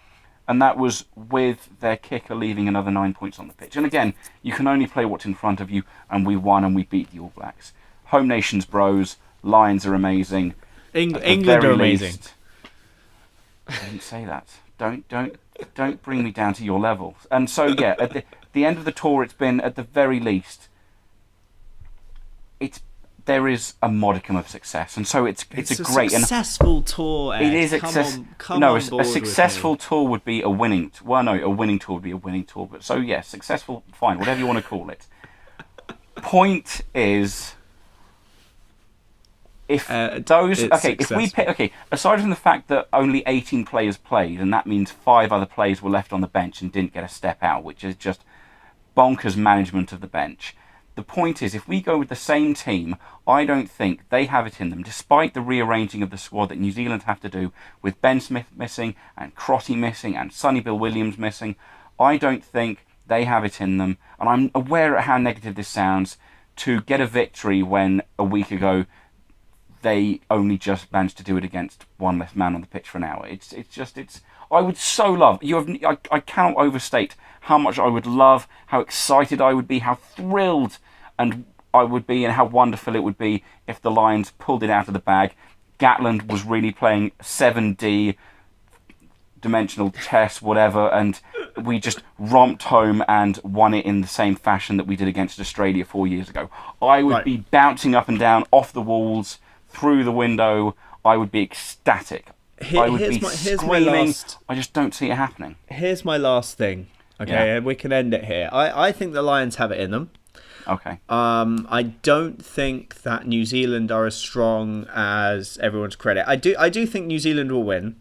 and that was with their kicker leaving another 9 points on the pitch. And again, you can only play what's in front of you, and we won and we beat the All Blacks. Home nations, bros. Lions are amazing. England are amazing. I didn't say that. Don't bring me down to your level. And so yeah, at the end of the tour, it's been at the very least. There is a modicum of success, and so it's a great successful tour. Ed. It is a successful with tour would be a winning. A winning tour would be a winning tour. But so yeah, successful, fine, whatever you want to call it. Point is, if we pick, aside from the fact that only 18 players played, and that means 5 other players were left on the bench and didn't get a step out, which is just bonkers management of the bench. The point is, if we go with the same team, I don't think they have it in them, despite the rearranging of the squad that New Zealand have to do with Ben Smith missing and Crotty missing and Sonny Bill Williams missing. I don't think they have it in them, and I'm aware of how negative this sounds, to get a victory when a week ago they only just managed to do it against one less man on the pitch for an hour. It's. I would so love. I cannot overstate how much I would love, how excited I would be, how thrilled and I would be, and how wonderful it would be if the Lions pulled it out of the bag. Gatland was really playing 7D dimensional chess, whatever, and we just romped home and won it in the same fashion that we did against Australia 4 years ago. I would be bouncing up and down, off the walls, through the window. I would be ecstatic. I would be screaming. I just don't see it happening. Here's my last thing. Okay, and we can end it here. I think the Lions have it in them. Okay. I don't think that New Zealand are as strong as everyone's credit. I do think New Zealand will win.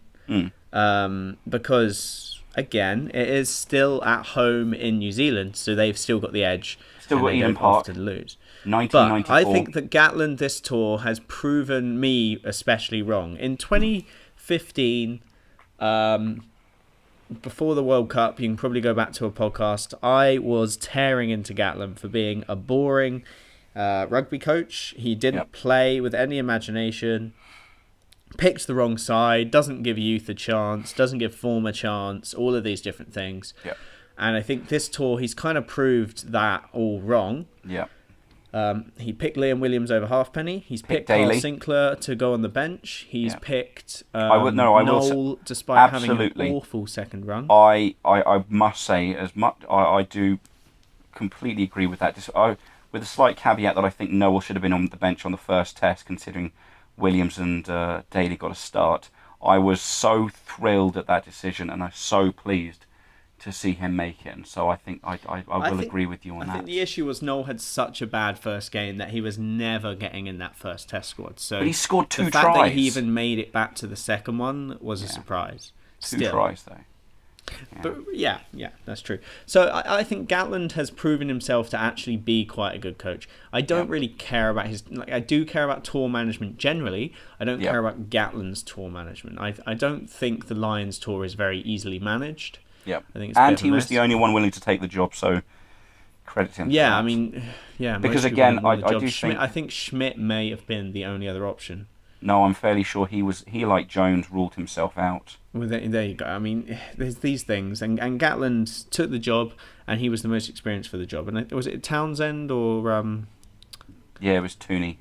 Because again, it is still at home in New Zealand, so they've still got the edge. Still got Eden Park. Often lose. 1994. But I think that Gatland this tour has proven me especially wrong. In 2015, before the World Cup, you can probably go back to a podcast, I was tearing into Gatland for being a boring rugby coach. He didn't play with any imagination, picks the wrong side, doesn't give youth a chance, doesn't give form a chance, all of these different things. And I think this tour, he's kind of proved that all wrong. He picked Liam Williams over Halfpenny. He's picked Carl Sinclair to go on the bench. He's picked Noel, despite having an awful second run. I must say, as much I do completely agree with that. With a slight caveat that I think Noel should have been on the bench on the first test, considering Williams and Daly got a start. I was so thrilled at that decision, and I'm so pleased to see him make it. And so I think I will agree with you on that. I think the issue was Noel had such a bad first game that he was never getting in that first test squad. So but he scored 2 tries. The fact that he even made it back to the second one was a surprise. 2 tries, though. But yeah, that's true. So I think Gatland has proven himself to actually be quite a good coach. I don't really care about his... I do care about tour management generally. I don't care about Gatland's tour management. I don't think the Lions tour is very easily managed. I think it's he was the only one willing to take the job, so credit him. I mean, because again, I do think... I think Schmidt may have been the only other option. No, I'm fairly sure he like Jones, ruled himself out. Well, there you go. I mean, there's these things, and Gatland took the job, and he was the most experienced for the job. And was it Townsend or? Yeah, it was Tooney.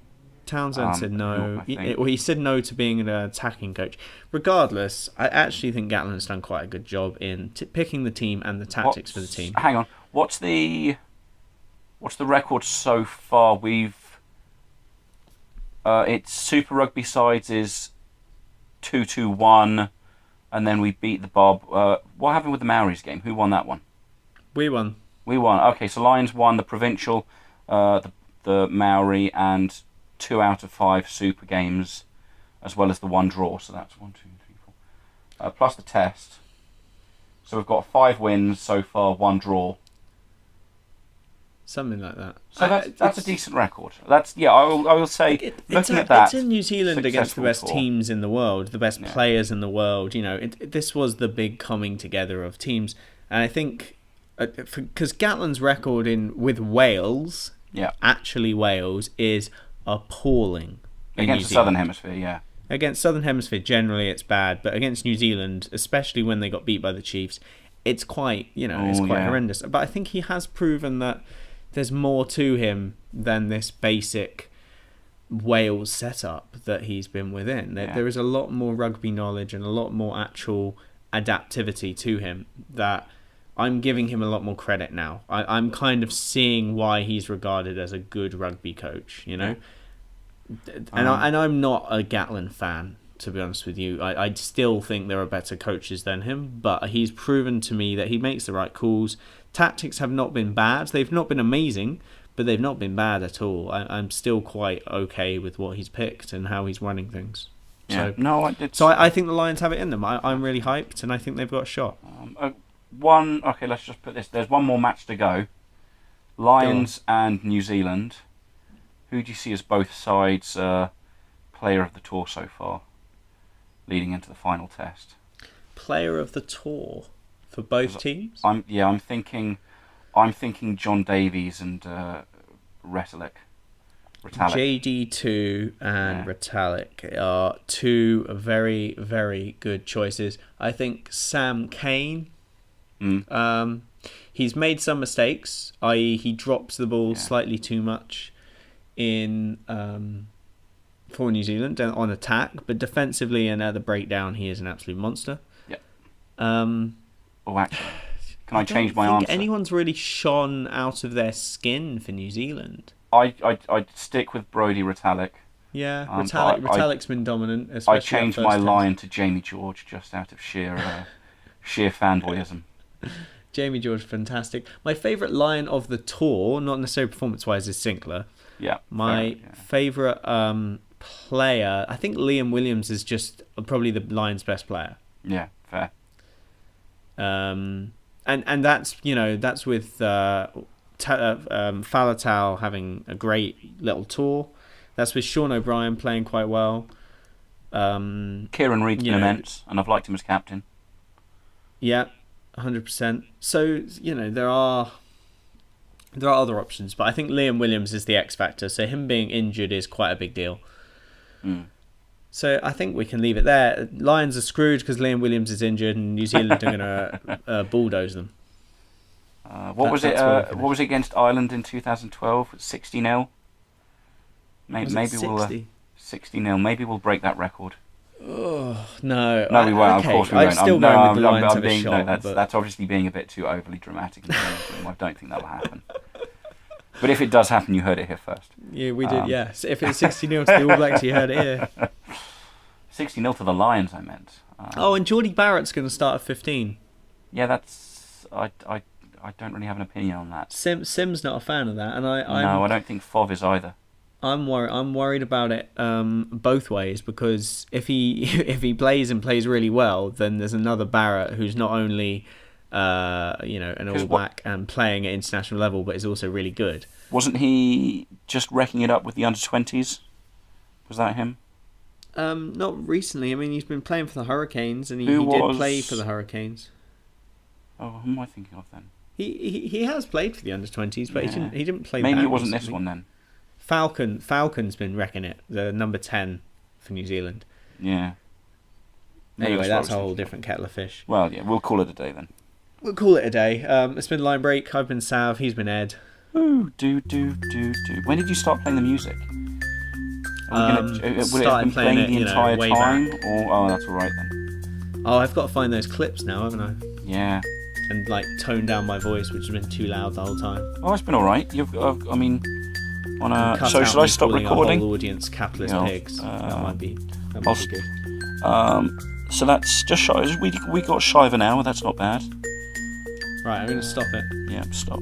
Townsend said no. He said no to being an attacking coach. Regardless, I actually think Gatland's done quite a good job in picking the team and the tactics for the team. Hang on, what's the record so far? It's Super Rugby sides is 2-1, and then we beat the Bob. What happened with the Maoris game? Who won that one? We won. Okay, so Lions won the provincial, the Maori, and 2 out of 5 Super games, as well as the 1 draw. So that's 1, 2, 3, 4, plus the test. So we've got 5 wins so far, 1 draw. Something like that. So that's a decent record. I will say, looking at that, it's in New Zealand against the best teams in the world, the best players in the world. You know, this was the big coming together of teams, and I think because Gatland's record with Wales, actually Wales, is appalling against the Southern Hemisphere. Against Southern Hemisphere, generally it's bad, but against New Zealand, especially when they got beat by the Chiefs, it's quite horrendous. But I think he has proven that there's more to him than this basic Wales setup that he's been within. There is a lot more rugby knowledge and a lot more actual adaptivity to him that I'm giving him a lot more credit now. I'm kind of seeing why he's regarded as a good rugby coach, you know? And I'm not a Gatland fan, to be honest with you. I still think there are better coaches than him, but he's proven to me that he makes the right calls. Tactics have not been bad. They've not been amazing, but they've not been bad at all. I'm still quite okay with what he's picked and how he's running things. So I think the Lions have it in them. I'm really hyped, and I think they've got a shot. Let's just put this. There's one more match to go. Lions and New Zealand. Who do you see as both sides player of the tour so far, leading into the final test? Player of the tour for both teams? I'm thinking John Davies and Retallick. Retallick. JD2 and Retallick are two very, very good choices. I think Sam Cane, he's made some mistakes, i.e. he drops the ball slightly too much in for New Zealand on attack, but defensively and at the breakdown, he is an absolute monster. Yeah. Actually, can I change my answer? I don't think anyone's really shone out of their skin for New Zealand. I'd stick with Brodie Retallick. Yeah, Retallick's been dominant. I changed my line to Jamie George just out of sheer fanboyism. Jamie George, fantastic. My favourite line of the tour, not necessarily performance-wise, is Sinclair. Yeah. My favourite player, I think Liam Williams is just probably the Lions' best player. Yeah, fair. And that's with Faletau having a great little tour. That's with Sean O'Brien playing quite well. Kieran Reid's been immense, and I've liked him as captain. Yeah, 100%. So there are other options, but I think Liam Williams is the X factor. So him being injured is quite a big deal. So I think we can leave it there. Lions are screwed because Liam Williams is injured, and New Zealand are going to bulldoze them. What was it against Ireland in 2012? 60-0. Maybe we'll 60-0. Maybe we'll break that record. Oh no! No, we won't. Okay. Of course we won't. I'm still going with the Lions have a shot. That's obviously being a bit too overly dramatic. I don't think that will happen. But if it does happen, you heard it here first. Yeah, we did. Yes, if it's 60-0 to the All Blacks, you heard it here. 60-0 to the Lions, I meant. And Geordie Barrett's going to start at 15. Yeah, that's. I don't really have an opinion on that. Sim's not a fan of that, and I don't think Fov is either. I'm worried about it both ways, because if he plays and plays really well, then there's another Barrett who's not only an All Black and playing at international level, but is also really good. Wasn't he just wrecking it up with the under-20s? Was that him? Not recently. I mean, he's been playing for the Hurricanes, and he did play for the Hurricanes. Oh, who am I thinking of then? He has played for the under-20s, but he didn't play. Maybe it wasn't this one then. Falcon's been wrecking it. The number 10 for New Zealand. Yeah. Anyway, that's a whole different kettle of fish. Well, yeah, we'll call it a day then. We'll call it a day. It's been Linebreak. I've been Sav. He's been Ed. Ooh, do. When did you start playing the music? Will it have been playing the entire time? Or that's all right then. Oh, I've got to find those clips now, haven't I? Yeah. And tone down my voice, which has been too loud the whole time. Oh, it's been all right. So should I stop recording? Whole audience capitalist pigs. That might be good. So that's just shy. We got shy of an hour. That's not bad. Right, I'm going to stop it. Yeah, stop.